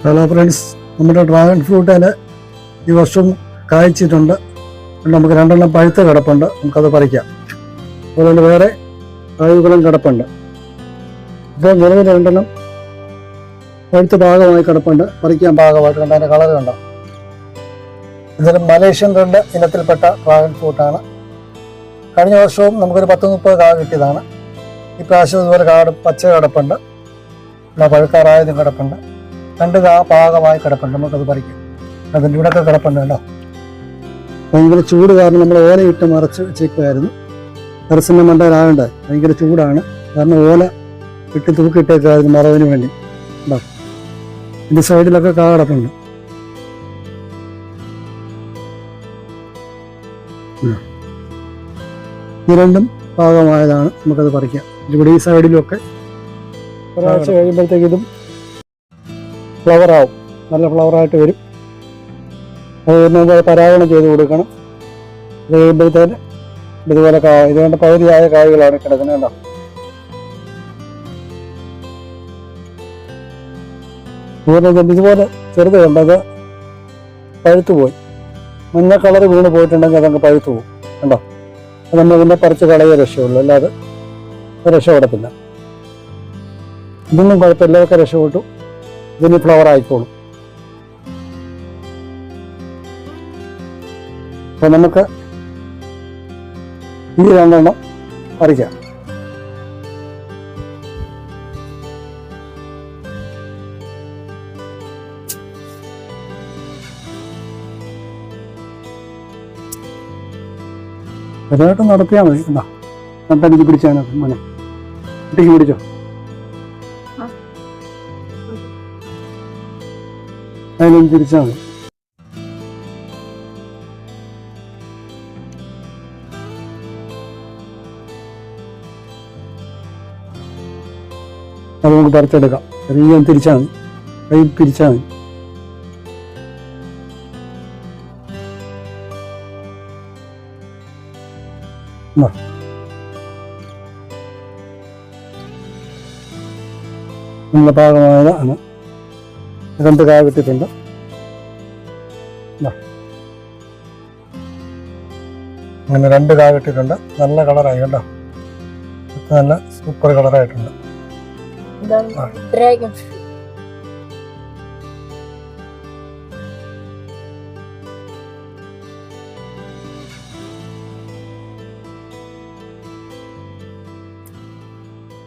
Hello friends, നമ്മുടെ dragon ഫ്രൂട്ടിന് ഈ വർഷം കായ്ച്ചിട്ടുണ്ട്. നമുക്ക് 2 പഴുത്ത കിടപ്പുണ്ട്, നമുക്കത് പറിക്കാം. അതുപോലെ വേറെ കായ്കളും കിടപ്പുണ്ട്. ഇപ്പോൾ നിലവിൽ 2 പഴുത്ത ഭാഗമായി കിടപ്പുണ്ട്, പറിക്കാൻ ഭാഗമായിട്ട് കണ്ട അതിൻ്റെ കളർ കണ്ടോ. ഇതിൽ മലേഷ്യൻ റെഡ് ഇനത്തിൽപ്പെട്ട ഡ്രാഗൺ ഫ്രൂട്ടാണ്. കഴിഞ്ഞ വർഷവും നമുക്കൊരു 10-30 കായ കിട്ടിയതാണ്. ഈ പ്രാവശ്യം ഇതുപോലെ പച്ച കിടപ്പുണ്ട്, പഴുക്കാറായതും കിടപ്പുണ്ട്. 2 ഭാഗമായി കിടപ്പുണ്ട്, നമുക്കത് പറിക്കാം. അതിൻ്റെ ഇവിടെയൊക്കെ കിടപ്പുണ്ട് കേട്ടോ. ഭയങ്കര ചൂട് കാരണം നമ്മൾ ഓലയിട്ട് മറച്ച് വെച്ചേക്കുമായിരുന്നു. ടെറസിൻ്റെ മണ്ടയിലാകണ്ടേ, ഭയങ്കര ചൂടാണ്. കാരണം ഓല ഇട്ട് തൂക്കിയിട്ടേക്കായിരുന്നു മറവിന് വേണ്ടി. ഉണ്ടോ, ഇതിൻ്റെ സൈഡിലൊക്കെ കാ കിടപ്പുണ്ട്. ഈ 2 ഭാഗമായതാണ്, നമുക്കത് പറിക്കാം. ഇവിടെ ഈ സൈഡിലുമൊക്കെ ഒരാഴ്ച കഴിയുമ്പോഴത്തേക്ക് ഇതും ഫ്ലവറാവും, നല്ല ഫ്ലവറായിട്ട് വരും. അത് നമ്മൾ പരാഗണം ചെയ്ത് കൊടുക്കണം. അത് കഴിയുമ്പോഴത്തേന് ഇതുപോലെ ഇതുകൊണ്ട് പകുതിയായ കായ്കളാണ് കിടക്കുന്നത് കേട്ടോ. ഇതുപോലെ ചെറുത് കണ്ടത് പഴുത്തു പോയി, മഞ്ഞ കളർ വീണ് പോയിട്ടുണ്ടെങ്കിൽ അതങ്ങ് പഴുത്തു പോകും കണ്ടോ. അത് നമ്മൾ ഇതിൻ്റെ പറിച്ച് കളയേ രക്ഷയുള്ളൂ, അല്ലാതെ രക്ഷപ്പെടത്തില്ല. ഇതൊന്നും കുഴപ്പമില്ല, ഒക്കെ രക്ഷപ്പെട്ടു. ഇതിന് ഫ്ലവർ ആയിക്കോളും. അപ്പോൾ നമുക്ക് ഈ 2 പറിക്കാം. ചെറുതായിട്ട് നടത്തിയാൽ മതി. എന്താ നട്ടടിക്ക് പിടിച്ചാൽ മോനെ, കുട്ടിക്ക് പിടിച്ചോ. അതിനൊന്ന് തിരിച്ചാൽ മതി. അത് നമുക്ക് പറിച്ചെടുക്കാം. ചെറിയ തിരിച്ചാൽ മതി, കൈ പിരിച്ചാൽ മതി. നമ്മളെ ഭാഗമായതാണ്. 2 കായ കിട്ടിയിട്ടുണ്ട്. അങ്ങനെ 2 കായ കിട്ടിയിട്ടുണ്ട്. നല്ല കളറായി കേട്ടോ, നല്ല സൂപ്പർ കളറായിട്ടുണ്ട്.